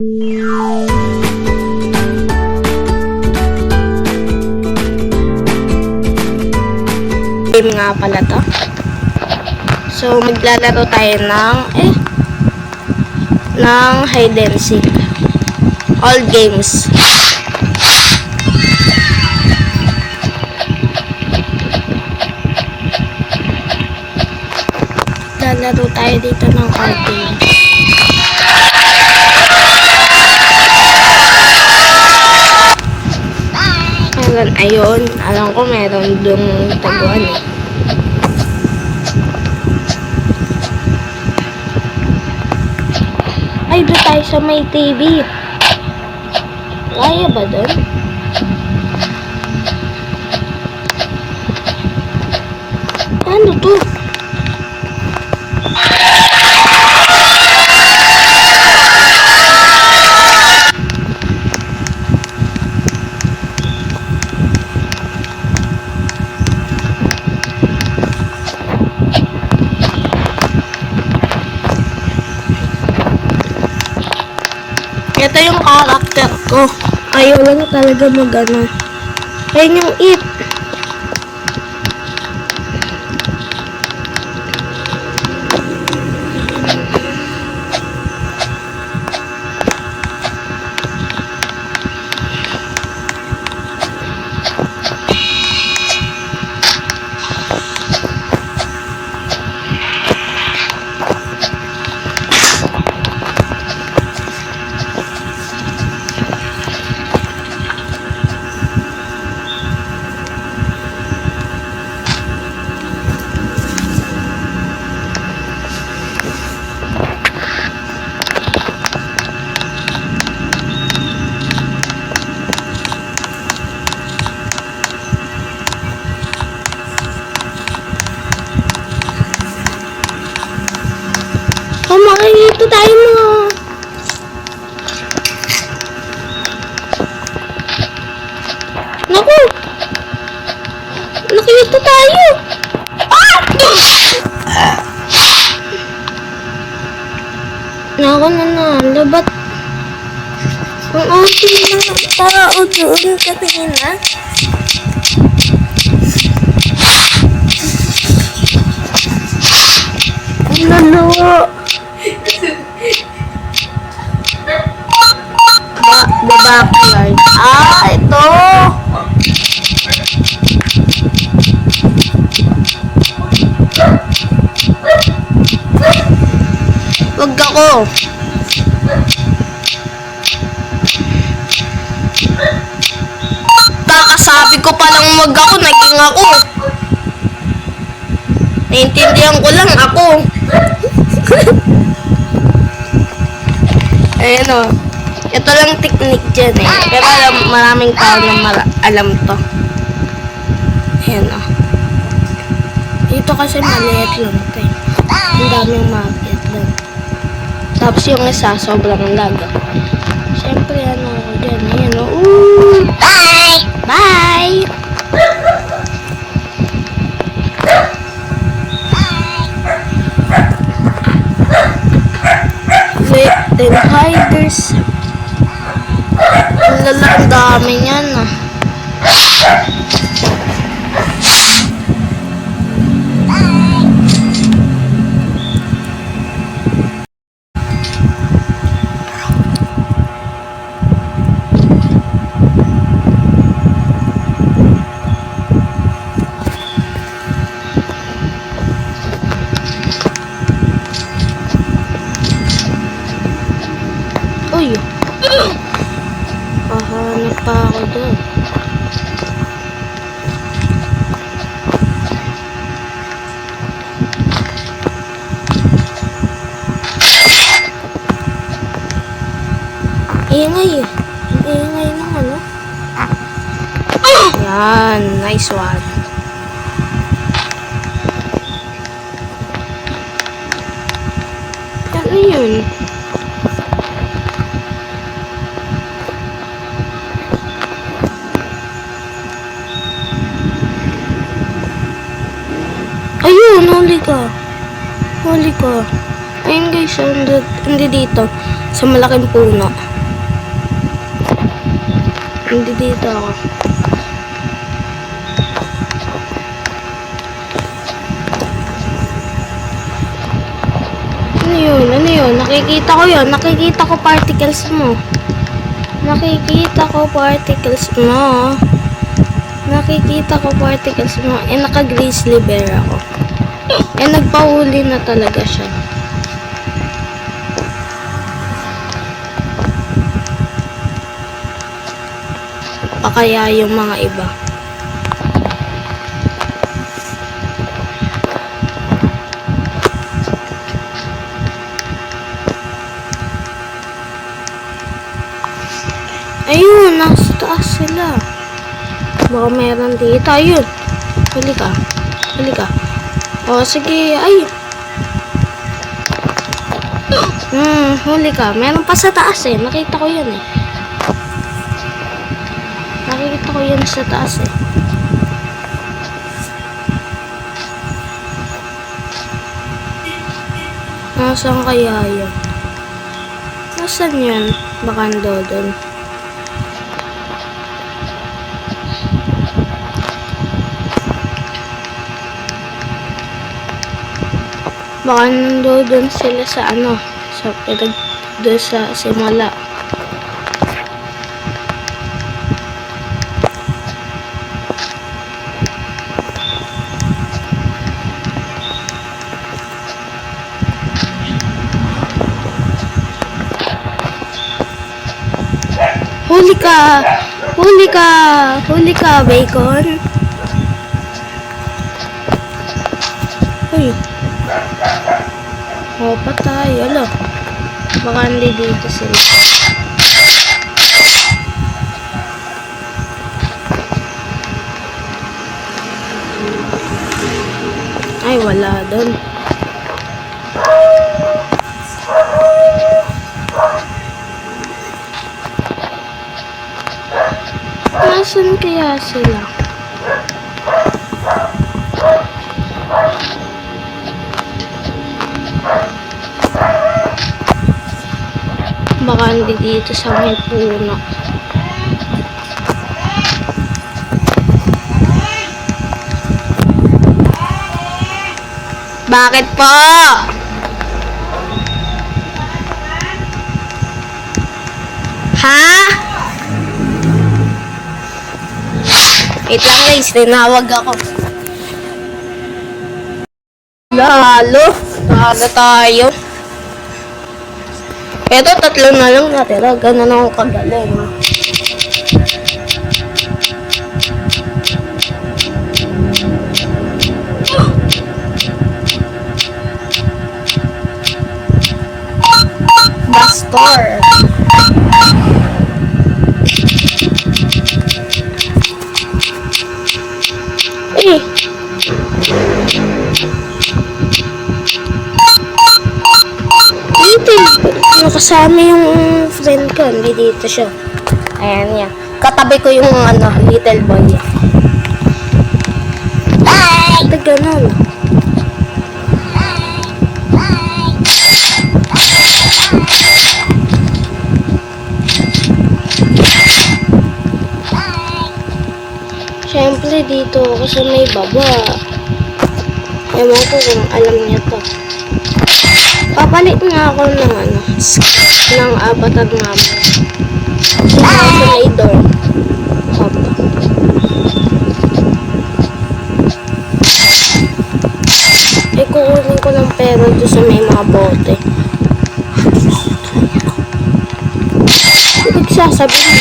Game nga pala to. So, maglalaro tayo ng hide and seek. All games. Lalaro tayo dito ng all games. Ayun, alam ko meron dong taguan eh. Ay, doon tayo sa may TV. Kaya ba doon? Ano to? Ito yung character ko. Ayaw lang talaga mag-ano. Ayun yung it. Makikita tayo mga. Naku! Nakikita tayo! Naku na, labat. Ang ating mga tao doon kasi na. Ang lalo! The backyard. Ito! Wag ako! Kakasabi ko palang wag ako, naging ako. Naintindihan ko lang ako. Ayan o. Ito lang technique dyan eh. Pero maraming tao na alam to. Ayan o. Dito kasi maliit lang ito eh. Ang daming market lang. Tapos yung isa, sobrang laga. Siyempre ano ako dyan. Ayan o. Bye! Bye! Then hiders. Ang dami niyan ah. Uy! Pahanap pa ako doon. Ingay eh. Ingay ng ano. Yan. Nice one. Ano yun? Ayun, huli ka. Huli ka. Ayun guys, hindi dito. Sa malaking puno. Hindi dito ako. Ano yun? Ano yun? Nakikita ko yun. Nakikita ko particles mo. Nakikita ko particles mo. Nakikita ko particles mo. Naka-grizzly bear ako. Nagpahuli na talaga siya. Pa kaya yung mga iba. Ayun, nasa taas sila. Baka meron dito. Ayun. Huli ka. Huli ka. O, sige. Ay. Huli ka. Meron pa sa taas eh. Nakita ko yun eh. Nakikita ko yun sa taas eh. Nasaan kaya yun? Nasaan yun? Baka doon. Baka nandoon sila sa ano, sa doon sa simula. Huli ka! Huli ka! Huli ka, bacon! Uy! O, patay. Alo. Baka hindi dito sila. Ay, wala doon. Nasaan kaya sila? Baka hindi dito sa may puno. Bakit po? Ha? Wait lang guys, tinawag ako. Lalo tayo. Eto, 3 na lang natira. Ganun ako kagaling. Bastor. Kasama yung friend ko, hindi dito siya. Ayan niya. Katabi ko yung little boy. Ay! Ito ganun. Siyempre dito ako sa may baba. Ewan ko kung alam niya to. Papalit nga ako ng ng avatar namin. Sa may door. Opo. Kukunin ko ng pera doon sa may mga bote. Nagsasabi mo.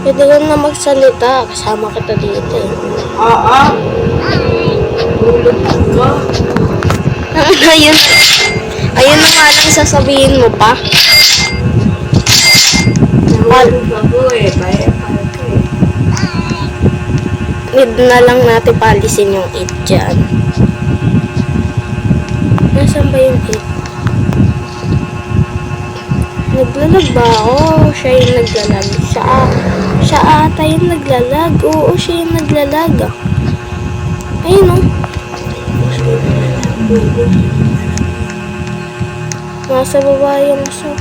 Pwede lang na magsalita. Kasama kita dito eh. Ayun na nga lang sasabihin mo pa. Need na lang natin palisin yung 8 dyan. Nasaan ba yung 8? Naglalag ba? Oo, siya yung naglalag. Siya ata yung naglalag. Oo, siya yung naglalag. Ayun o. Nasa baba yung aso.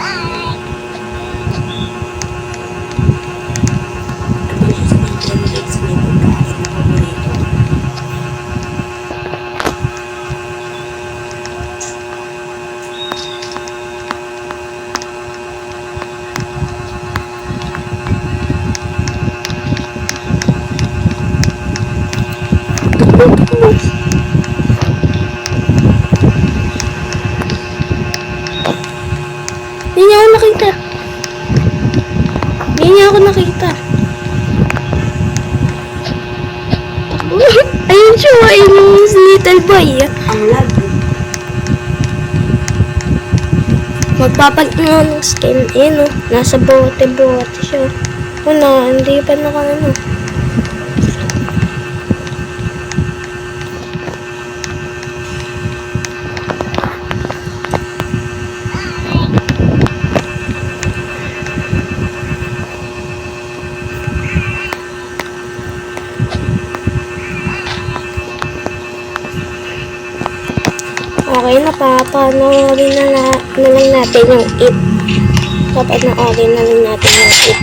Hindi niya ako nakita. Hindi niya ako nakita. Ayun siya, ayun yung little boy. Ang lag. Magpapalit nga ng skin. Ayun o, nasa bote-bote siya. Ano, hindi pa ano. Okay na, papanoorin na lang natin yung it. Papanoorin na lang natin yung it.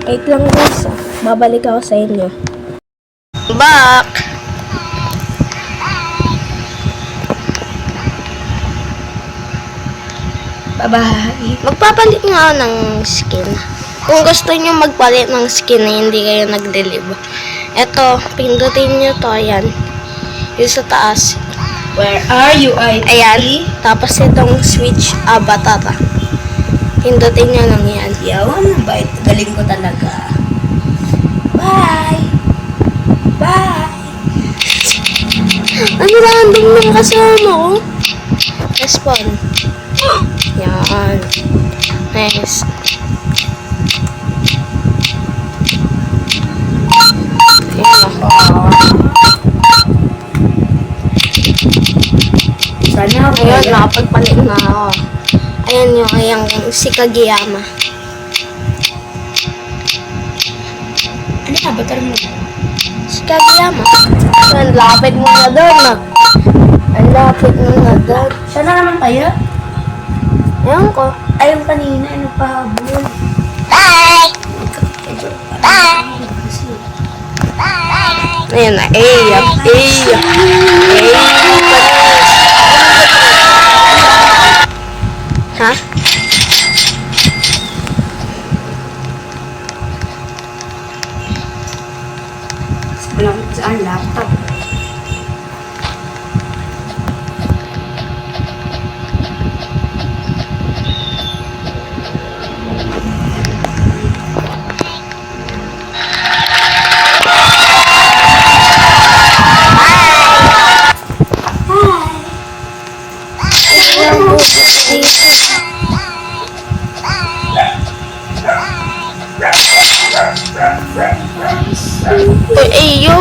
Wait lang guys, babalik ako sa inyo. Back! Bye-bye. Magpapalit nga ako ng skin. Kung gusto nyo magpalit ng skin na hindi kayo nag-deliver. Ito, pindutin nyo to, ayan. Yung sa taas. Where are you, IT? Ayan. Tapos itong switch avatar. Pindutin nyo lang yan. Yawan na ba? Galing ko talaga. Bye! Bye! Ano random ng kasama ko? Respawn. Yan. Nice. Ayan ako. Sana ako. Ayun, nakapagpalit na ako. Ayan yung si Kageyama. Ano ka? Batar mo. Si Kageyama. Ang lapit mo na doon. Ang lapit mo na doon. Siya na naman kayo? Ayan ko. Ayaw kanina. Ano pa? Bull. Bye! Ayan na. Ha? Saan laptop? Ayo.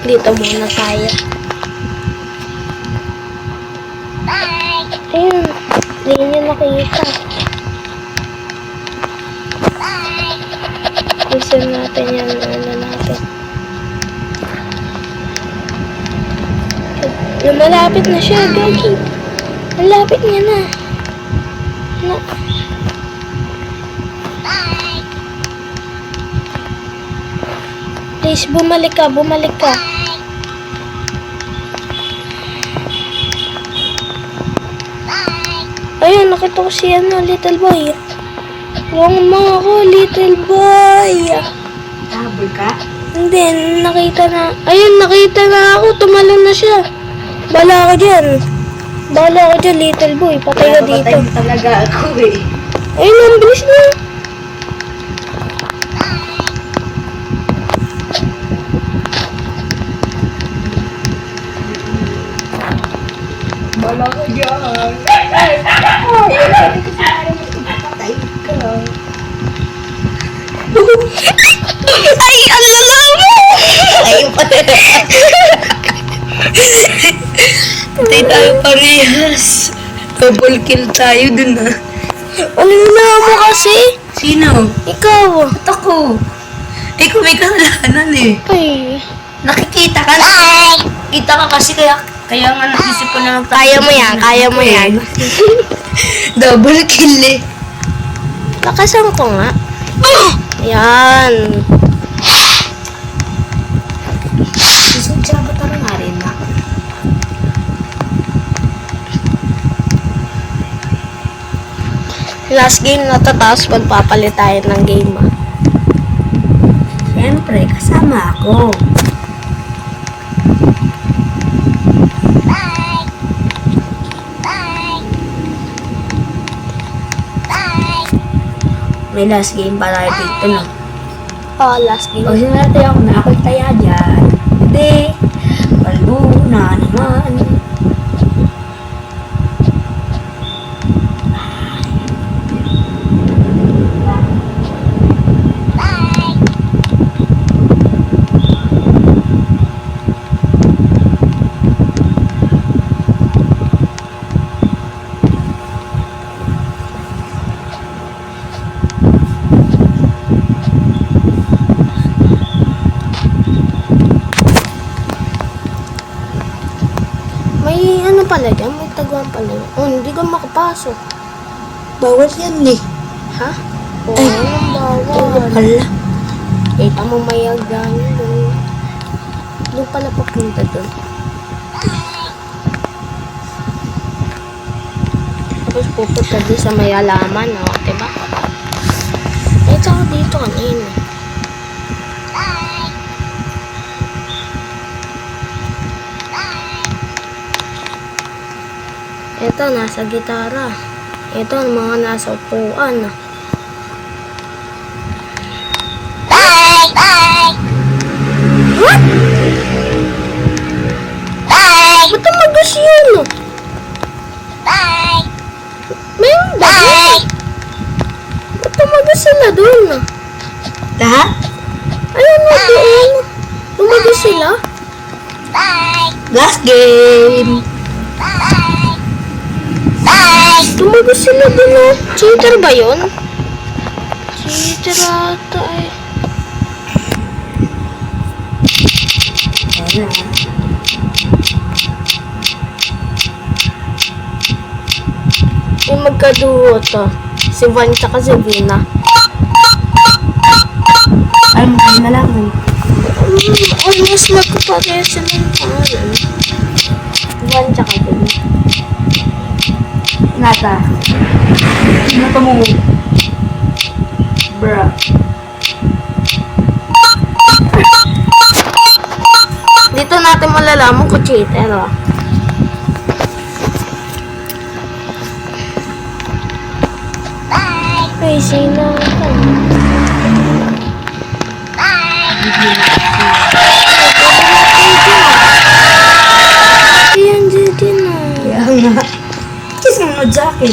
Dito muna tayo. Ayun. Hindi niya nakita. Gusto natin yan. Ano natin. Lumalapit na siya, Gagi. Malapit niya na. Na. Please, bumalik ka. Ayun, nakita ko si little boy. Huwag mo ako, little boy. Habol ka? Hindi, nakita na. Ayun, nakita na ako. Tumalon na siya. Bala ka dyan, little boy. Patay ka dito. Patay mo talaga ako eh. Ayun, ang bilis na. Bala ka dyan. Ay, sabi ko sa akin, patay. Ay, ang lala mo! Ayun pa. Patay tayo parehas. Double kill tayo dun ah. Ang lala mo kasi? Sino? Ikaw. Ba't ako? Ikaw may kasalanan eh. Ay. Nakikita ka na. Kita ka kasi kaya nga naisip ko na Kaya mo yan, kaya mo yan. Double kill eh. Lakasan ko nga. Yan. Isang tsaba taro nga rin na. Last game na to, tapos magpapalit tayo ng game. Siyempre, kasama ako. May last game pa tayo dito, no? Oh, last game. O, sinati ako na ako'y taya dyan. Hindi. Palbo na naman. May ano pala dyan? May taguan pala dyan. Oh, hindi ka makapasok. Bawal yan eh. Ha? Oo, anong bawal? Hala. Kita mo mayagan doon. Doon pala papunta doon. Tapos pupunta doon sa may alaman, oh, diba? Eh, tsaka dito kanina. Ito, nasa gitara. Ito, ang mga nasa upuan. What? Ba't tumagas yun? Mayroon ba yun? Ba't tumagas sila dun? Lahat? Ayun na doon. Tumagas sila? Last game. Tumagas sila dun, oh. Cheater ba yun? Cheater ata eh. Wala. Yung magkaduo to. Si Van tsaka si Vina. Ay, mukha na lang eh. Almost magkapareho sila yung pangalan. Van tsaka Vina. Nata. Nata mo. Bruh. Dito natin malalaman kung cheater, oh. Ay, sino ito? Ayan, dito na. Kaya nga. Kiss nga sa akin.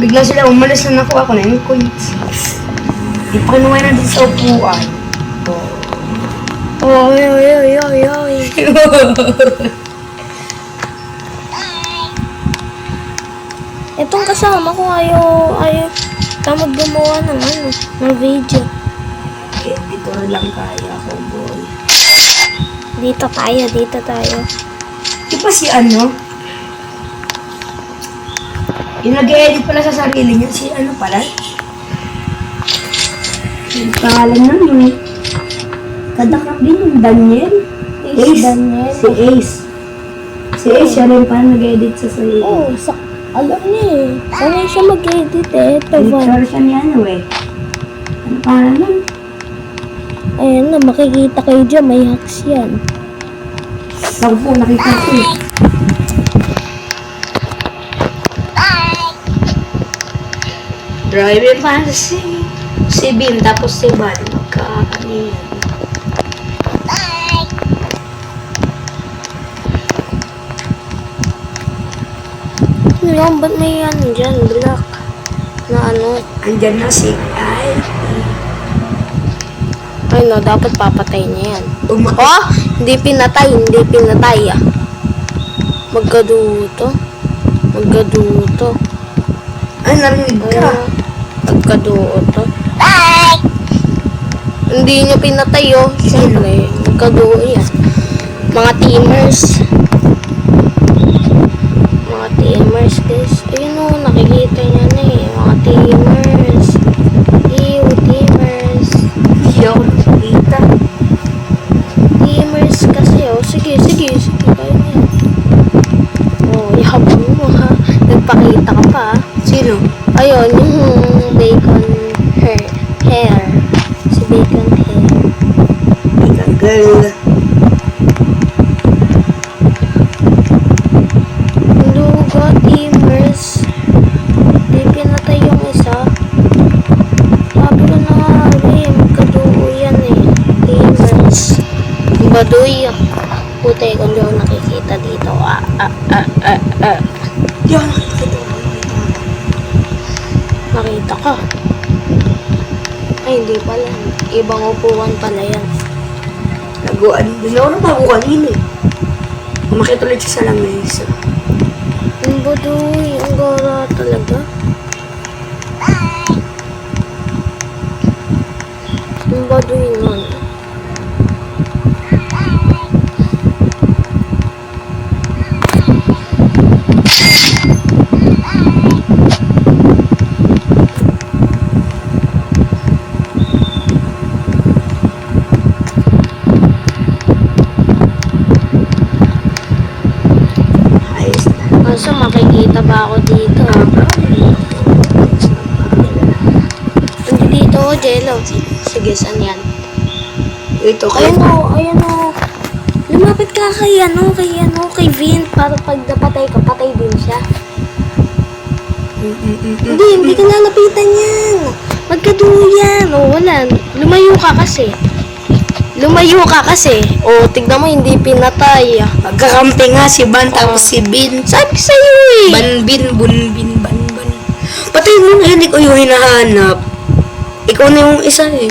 Bigla sila umalis na nakuha ko na yung coins. Ipanuhay na din sa upuan. Oy, oy, oy, oy, oy. Itong kasama ko ayaw tamad gumawa ng ng video. Editor lang kaya ko, boy. Dito tayo. Di ba si ano? Yung nag-edit pala sa sarili niya, si ano pala? Yung pangalan nun, kadakak din yung Daniel. Daniel. Si Ace. Si Ace, siya rin pala nag-edit sa sarili. Oh, alam niya eh. Sanay siya mag-edit eh. Ito, Van. Editor siya ni ano eh. Ano pangalan nun? Ayan na, makikita kayo dyan. May hacks yan. Ako po, nakita ko eh. Driving fantasy. Si Bin, tapos si Van. Magkakaniyan. Lang, ba't may ano dyan? Black. Na ano? Andyan na si Ay. Ay no, dapat papatay niya yan. Uma. Oh, hindi pinatay ah. Magkaduto. Ay, narinig ka. Magkaduto. Hindi nyo pinatay oh. Siyempre, magkaduo yan. Mga teamers. Mga teamers guys. Ayun oh, nakikita niya na eh. Mga teamers. Ew, teamers. Hindi ako nakikita. Teamers kasi oh. Sige. Kaya niya. Oh, yabang mo ha. Nagpakita ka pa ah. Sino? Ayun, yung bacon hair. Si bacon hair. Ikaw, girl. Luga, teamers. Di pinatay yung isa. Sabi ko na nga, magkaduo yan eh. Teamers. Baduy. Puti, kung di ako nakikita dito. Hindi ako nakikita. Nakita ka. Ay, hindi pala. Ibang upuan pala yan. Naguan. Hindi ako nabago kanina eh. Umakit ulit siya sa lamesa. Ang baduy. Ang gara talaga. Ang baduy nun. Ayos na. Kaso makikita ba ako dito? Dito ako, Jello. Sige, saan yan? Ito kayo. Ayan o. Lumapit ka kay Vin. Para pag napatay ka, patay din siya. Hindi ka lalapitan yan. Magkaduo yan. O, wala. Lumayo ka kasi. O, tignan mo, hindi pinatay. Magkakampi nga si Ban tapos si Bin. Sabi sa'yo eh. Bunbin. Patay mo na, hindi ko yung hinahanap. Ikaw na yung isa eh.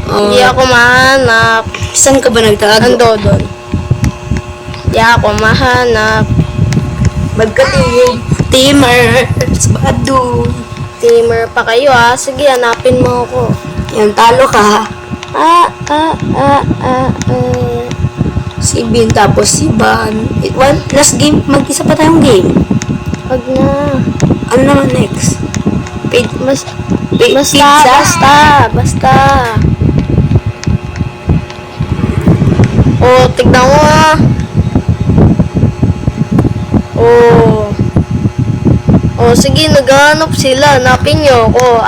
Hindi ako mahanap. Saan ka ba nagtago? Ando doon. Hindi ako mahanap. Magkatingin. Teamers. Bado. Teamer pa kayo ah. Sige, hanapin mo ako. Yan, talo ka. Ah. Si Bin tapos si Ban. Last game, mag-isa pa tayong game. Wag na. Ano naman next? Basta. Oh, tignan mo ah. Oh, sige, naghahanap sila. Hanapin niyo ako.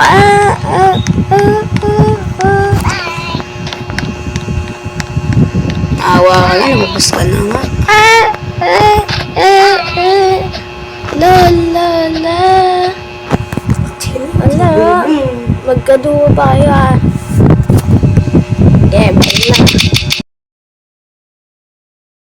Tawa ka na, lumabas ka na nga. La. Wala. Magkaduwa pa kayo ah. Yeah, bye na.